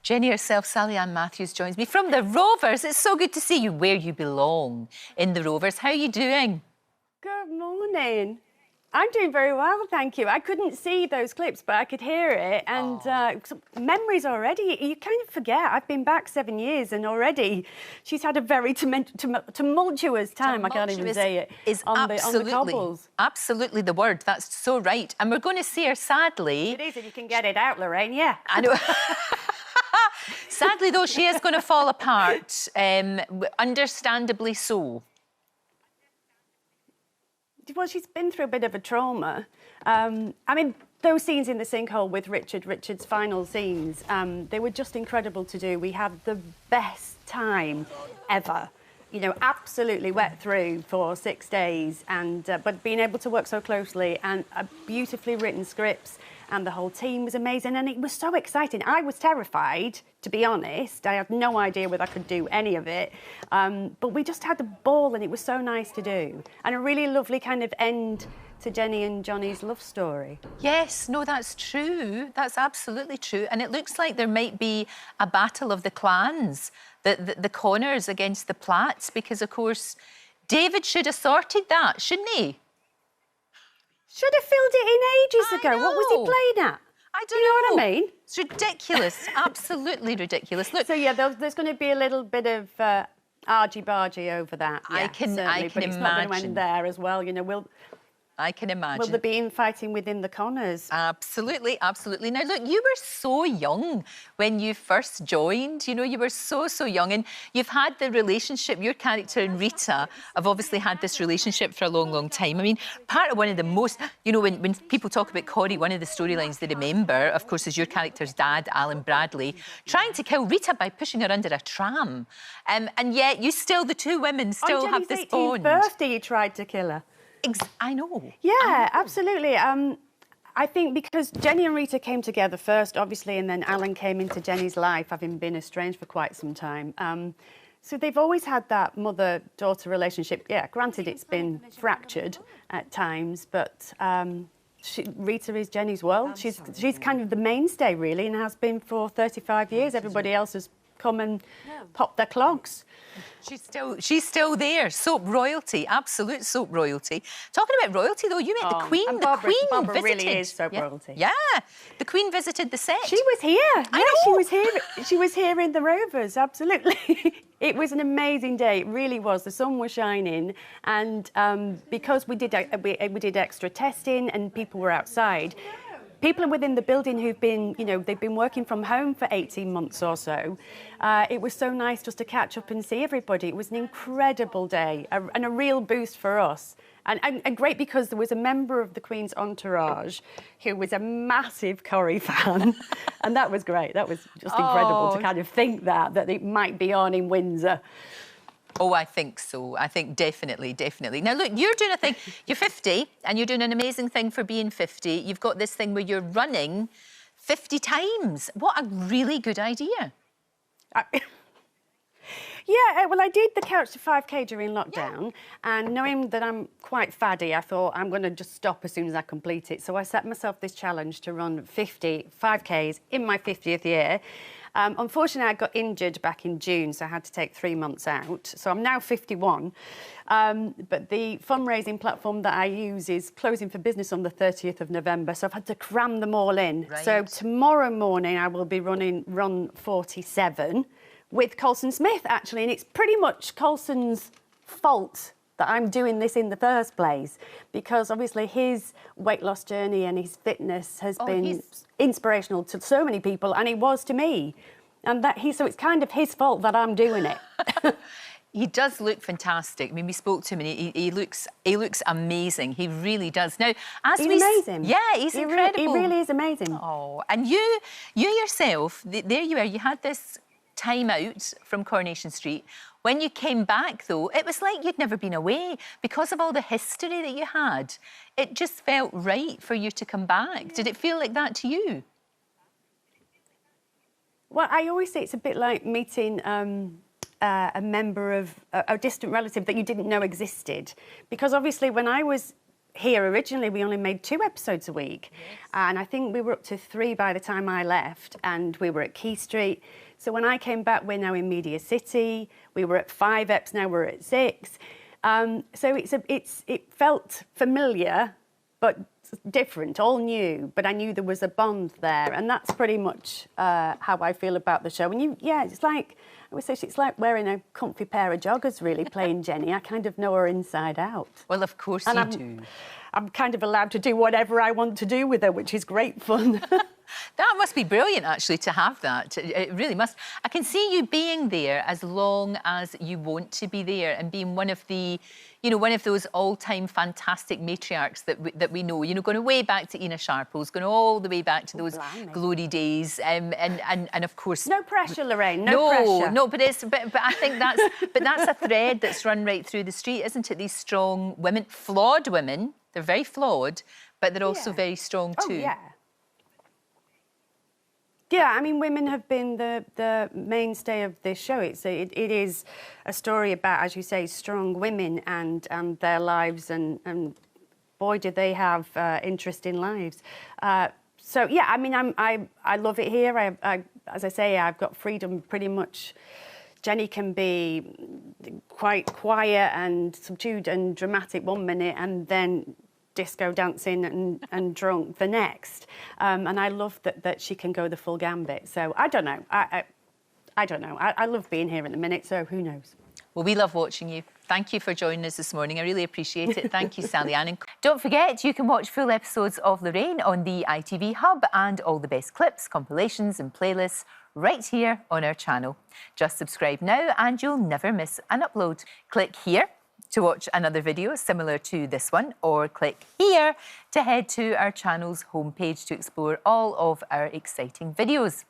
Jenny herself, Sally Ann Matthews, joins me from the Rovers. It's so good to see you where you belong in the Rovers. How are you doing? Good morning. I'm doing very well, thank you. I couldn't see those clips, but I could hear it. And memories already, you kind of forget. I've been back 7 years and already she's had a very tumultuous time. I can't even say it. Is on the Cobbles. Absolutely the word. That's so right. And we're going to see her, sadly. It is, if you can get it out, Lorraine, yeah. I know. Sadly, though, she is going to fall apart, understandably so. Well, she's been through a bit of a trauma. I mean, those scenes in the sinkhole with Richard's final scenes, they were just incredible to do. We had the best time ever. You know, absolutely wet through for 6 days, and but being able to work so closely and beautifully written scripts, and the whole team was amazing, and it was so exciting. I was terrified, to be honest. I had no idea whether I could do any of it, but we just had a ball, and it was so nice to do, and a really lovely kind of end to Jenny and Johnny's love story. Yes, no, that's true. That's absolutely true. And it looks like there might be a battle of the clans, the Connors against the Platts, because, of course, David should have sorted that, shouldn't he? Should have filled it in ages ago. What was he playing at? I don't know. You know what I mean? It's ridiculous. Absolutely ridiculous. Look, so, yeah, there's going to be a little bit of argy-bargy over that. Yeah, I can but imagine. It's not going to end there as well. You know, I can imagine. Will there be infighting within the Connors? Absolutely, absolutely. Now, look, you were so young when you first joined. You know, you were so young, and you've had the relationship, your character and Rita have obviously had this relationship for a long time. I mean, part of one of the most, you know, when people talk about Corrie, one of the storylines they remember, of course, is your character's dad, Alan Bradley, trying to kill Rita by pushing her under a tram. And yet, the two women still have this bond. On Jenny's 18th birthday, you tried to kill her. I know. Yeah, absolutely. I think because Jenny and Rita came together first, obviously, and then Alan came into Jenny's life, having been estranged for quite some time. So they've always had that mother-daughter relationship. Yeah, granted, it's been fractured at times, but Rita is Jenny's world. She's kind of the mainstay, really, and has been for 35 years. Everybody else has come and popped their clogs. She's still there. Soap royalty, absolute soap royalty. Talking about royalty, though, you met the Queen. And the Queen Barbara visited. Really is soap royalty. Yeah, the Queen visited the set. She was here. I know. She was here. She was here in the Rovers. Absolutely. It was an amazing day. It really was. The sun was shining, and because we did extra testing and people were outside. People within the building who've been, you know, they've been working from home for 18 months or so. It was so nice just to catch up and see everybody. It was an incredible day and a real boost for us. And great because there was a member of the Queen's entourage who was a massive Corrie fan. And that was great. That was just incredible to kind of think that it might be on in Windsor. Oh, I think so. I think definitely. Now, look, you're doing a thing. You're 50 and you're doing an amazing thing for being 50. You've got this thing where you're running 50 times. What a really good idea. Yeah, well, I did the Couch to 5K during lockdown, and knowing that I'm quite faddy, I thought I'm going to just stop as soon as I complete it. So I set myself this challenge to run 50 5Ks in my 50th year. Unfortunately, I got injured back in June, so I had to take 3 months out. So I'm now 51. But the fundraising platform that I use is closing for business on the 30th of November, so I've had to cram them all in. Right. So tomorrow morning, I will be running Run 47 with Colson Smith, actually, and it's pretty much Colson's fault that I'm doing this in the first place, because obviously his weight loss journey and his fitness has been inspirational to so many people, and it was to me. And so it's kind of his fault that I'm doing it. He does look fantastic. I mean, we spoke to him and he looks amazing. He really does. Now, he's amazing. Yeah, he's incredible. He really is amazing. Oh, and you yourself, there you are, you had this time out from Coronation Street. When you came back, though, it was like you'd never been away because of all the history that you had. It just felt right for you to come back. Did it feel like that to you? Well, I always say it's a bit like meeting a member of a distant relative that you didn't know existed. Because obviously when I was here originally we only made 2 episodes a week. Yes. And I think we were up to 3 by the time I left, and we were at Key Street. So when I came back, we're now in Media City. We were at 5 eps, now we're at 6. So it felt familiar, but different, all new. But I knew there was a bond there, and that's pretty much how I feel about the show. And it's like, I would say it's like wearing a comfy pair of joggers, really, playing Jenny. I kind of know her inside out. Well, of course you do. I'm kind of allowed to do whatever I want to do with her, which is great fun. That must be brilliant, actually, to have that. It really must. I can see you being there as long as you want to be there, and being one of the, you know, one of those all-time fantastic matriarchs that we know. You know, going way back to Ina Sharples, going all the way back to those glory days, and of course. No pressure, Lorraine. No pressure. No, but I think that's a thread that's run right through the street, isn't it? These strong women, flawed women. They're very flawed, but they're also very strong too. Oh, yeah. Yeah, I mean, women have been the mainstay of this show. It is a story about, as you say, strong women and their lives, and boy, do they have interesting lives. So yeah, I mean, I love it here. As I say, I've got freedom pretty much. Jenny can be quite quiet and subdued and dramatic one minute, and then disco dancing and drunk the next. And I love that she can go the full gambit. So I don't know. I don't know. I love being here at the minute, so who knows? Well, we love watching you. Thank you for joining us this morning. I really appreciate it. Thank you, Sally Ann. And don't forget, you can watch full episodes of Lorraine on the ITV Hub, and all the best clips, compilations and playlists right here on our channel. Just subscribe now and you'll never miss an upload. Click here to watch another video similar to this one, or click here to head to our channel's homepage to explore all of our exciting videos.